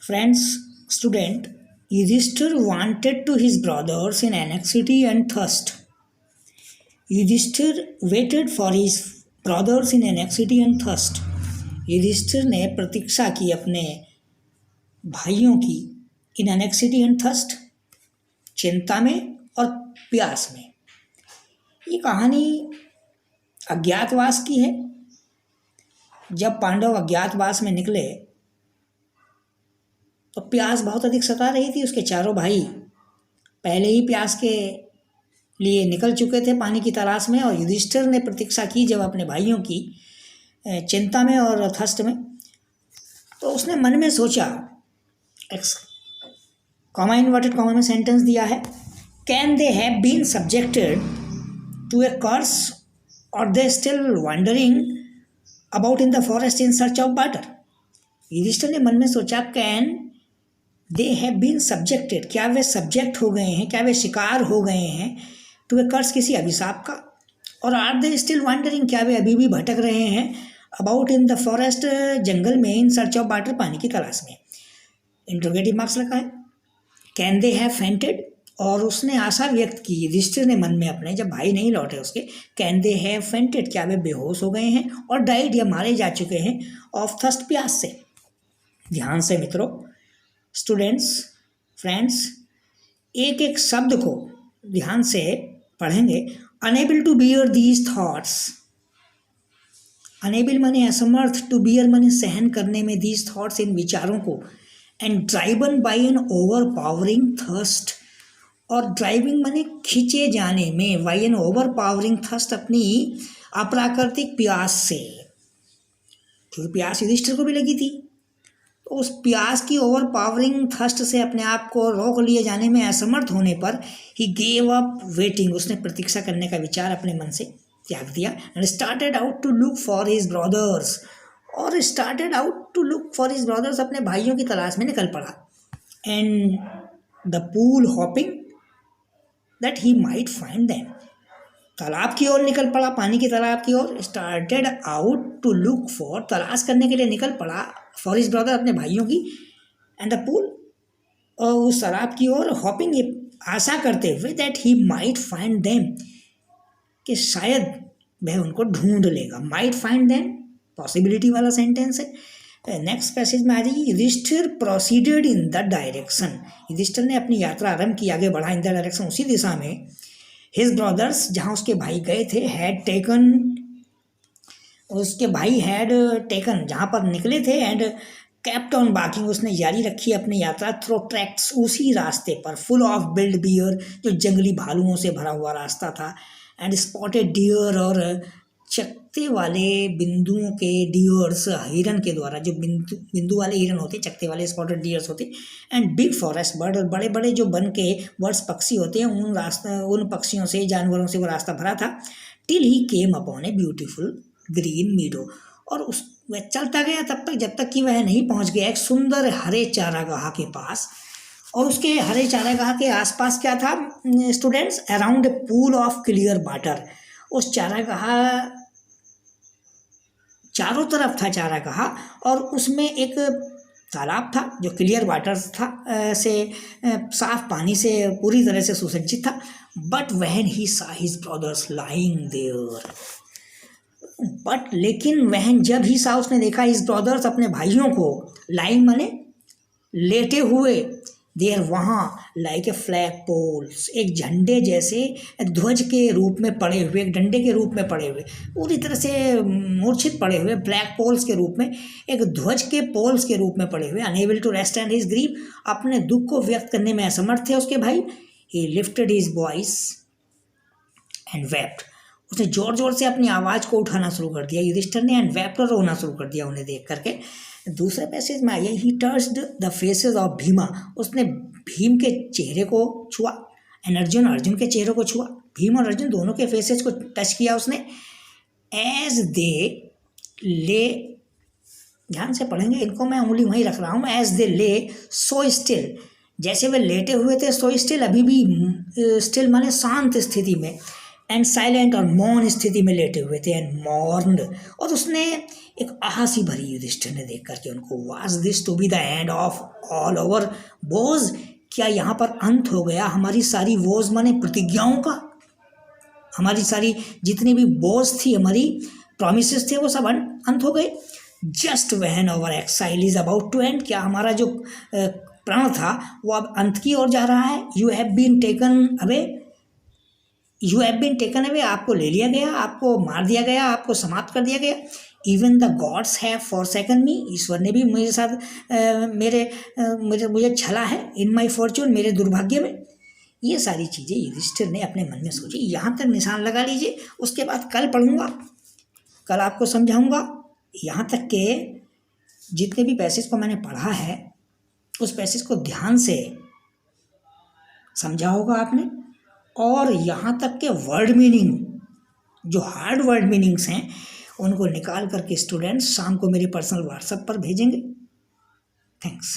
Friends, student, Yudhishthir wanted to his brothers in anxiety and thirst. Yudhishthir waited for his brothers in anxiety and thirst. Yudhishthir ने प्रतीक्षा की अपने भाइयों की इन anxiety and thirst, चिंता में और प्यास में। ये कहानी अज्ञातवास की है। जब पांडव अज्ञातवास में निकले तो प्यास बहुत अधिक सता रही थी। उसके चारों भाई पहले ही प्यास के लिए निकल चुके थे पानी की तलाश में, और युधिष्ठिर ने प्रतीक्षा की जब अपने भाइयों की चिंता में और थर्स्ट में। तो उसने मन में सोचा, कॉमा इन्वर्टेड कॉमा में सेंटेंस दिया है, can they have been subjected to a curse और they still wondering about in the forest in search of water. Yudhishthir ने मन में सोचा, can they have been subjected, क्या वे सब्जेक्ट हो गए हैं, क्या वे शिकार हो गए हैं टू ए कर्स, किसी अभिशाप का, और आर दे स्टिल वंडरिंग, क्या वे अभी भी भटक रहे हैं अबाउट इन द फॉरेस्ट, जंगल में, इन सर्च ऑफ वाटर, पानी की तलाश में। इंट्रोगेटिव मार्क्स लगा है। कैन दे हैव फेंटेड, और उसने आशा व्यक्त की युधिष्ठिर ने मन में अपने, जब भाई नहीं लौटे उसके, कैन दे हैव फेंटेड, क्या वे बेहोश हो गए हैं, और डाइड, या मारे जा चुके हैं, ऑफ थर्स्ट, प्यास से। ध्यान से मित्रों, स्टूडेंट्स, फ्रेंड्स, एक एक शब्द को ध्यान से पढ़ेंगे। Unable to bear these thoughts, unable माने असमर्थ, टू बियर माने सहन करने में, दीज थॉट्स, इन विचारों को, and driven by an overpowering thirst, और ड्राइविंग माने खींचे जाने में, by an overpowering thirst, अपनी अप्राकृतिक प्यास से, क्योंकि प्यास युधिष्ठिर को भी लगी थी। तो उस प्यास की ओवर पावरिंग थर्स्ट से अपने आप को रोक लिए जाने में असमर्थ होने पर ही गेव अप वेटिंग, उसने प्रतीक्षा करने का विचार अपने मन से त्याग दिया। And started out to look for his brothers, और started out to look for his brothers, अपने भाइयों की तलाश में निकल पड़ा। And the pool hoping that he might find them, तालाब की ओर निकल पड़ा, पानी की तालाब की ओर। Started out to look for, तलाश करने के लिए निकल पड़ा, फॉर हिज ब्रदर, अपने भाइयों की। एंड द पूल, और उस तालाब की ओर, हॉपिंग, ये आशा करते हुए, that he might find them, कि शायद वह उनको ढूंढ लेगा। माइट फाइंड देम पॉसिबिलिटी वाला सेंटेंस है। नेक्स्ट पैसेज में आ जाइए। Yudhishthir proceeded in the direction, Yudhishthir ने अपनी यात्रा आरंभ की, आगे बढ़ा, इन द डायरेक्शन, उसी दिशा में। हिज ब्रदर्स, जहाँ उसके भाई गए थे, हैड टेकन, उसके भाई हैड टेकन, जहाँ पर निकले थे, एंड केप्ट ऑन वॉकिंग, उसने जारी रखी अपनी यात्रा, थ्रू ट्रैक्स, उसी रास्ते पर, फुल ऑफ बिल्ड बियर, जो जंगली भालुओं से भरा हुआ रास्ता था, एंड स्पॉटेड डियर, और चकते वाले बिंदुओं के, डियर्स, हिरन के द्वारा, जो बिंदु वाले हिरन होते, चकते वाले स्पॉटेड डियर्स होते, एंड बिग फॉरेस्ट बर्ड, और बड़े बड़े जो वन के बर्ड्स, पक्षी होते हैं, उन पक्षियों से, जानवरों से वो रास्ता भरा था। Till he came upon a beautiful green मीडो, और उस वह चलता गया तब तक, जब तक कि वह नहीं पहुंच गया एक सुंदर हरे चारागाह के पास। और उसके हरे चारागाह के आसपास क्या था students? Around a pool of clear water, उस चारागाह चारों तरफ था चारागाह, और उसमें एक तालाब था जो क्लियर वाटर था, से साफ पानी से पूरी तरह से सुसज्जित था। But when he saw his brothers lying there, but लेकिन वहन, जब ही सा, उसने देखा हिज ब्रदर्स, अपने भाइयों को, लाइंग माने लेटे हुए, देयर, वहाँ, लाइक ए फ्लैग पोल्स, एक झंडे जैसे, ध्वज के रूप में पड़े हुए, एक डंडे के रूप में पड़े हुए, पूरी तरह से मूर्छित पड़े हुए, ब्लैक पोल्स के रूप में, एक ध्वज के पोल्स के रूप में पड़े हुए। Unable to rest and his grief, अपने दुख को व्यक्त करने में असमर्थ थे उसके भाई। ही lifted his voice and wept, उसने जोर जोर से अपनी आवाज़ को उठाना शुरू कर दिया युधिष्ठिर ने, एंड वेप्ट, और रोना शुरू कर दिया उन्हें देख करके। दूसरे पैसेज में आइए। ही touched the faces of Bhima, उसने भीम के चेहरे को छुआ, एंड अर्जुन के चेहरे को छुआ, भीम और अर्जुन दोनों के फेसेस को टच किया उसने। एज दे ले, ध्यान से पढ़ेंगे, इनको मैं उंगली वहीं रख रहा हूँ। एज दे ले सो स्टिल, जैसे वे लेटे हुए थे, सो स्टिल, अभी भी, स्टिल माने शांत स्थिति में, एंड साइलेंट और मौन स्थिति में लेटे हुए थे एंड मॉर्न्ड, और उसने एक आह सी भरी युधिष्ठिर ने देख करके उनको, was this to be the end of all over was, क्या यहाँ पर अंत हो गया हमारी सारी वोज माने प्रतिज्ञाओं का, हमारी सारी जितनी भी बोझ थी, हमारी प्रॉमिसेस थे, वो सब अंत हो गए। Just when our exile is about to end, क्या हमारा जो प्राण था वो अब अंत की ओर जा रहा है। You have been taken away, you have been taken away, आपको ले लिया गया, आपको मार दिया गया, आपको समाप्त कर दिया गया। Even the gods have forsaken me, ईश्वर ने भी मेरे साथ मुझे छला है, इन माई फॉर्चून, मेरे दुर्भाग्य में। ये सारी चीज़ें युधिष्ठिर ने अपने मन में सोची। यहाँ तक निशान लगा लीजिए, उसके बाद कल पढ़ूंगा, कल आपको समझाऊंगा। यहाँ तक के जितने भी पैसेज को मैंने पढ़ा है उस पैसेज को ध्यान से समझा होगा आपने, और यहाँ तक के वर्ड मीनिंग, जो हार्ड वर्ड मीनिंग्स हैं उनको निकाल करके स्टूडेंट्स शाम को मेरे पर्सनल व्हाट्सएप पर भेजेंगे। थैंक्स।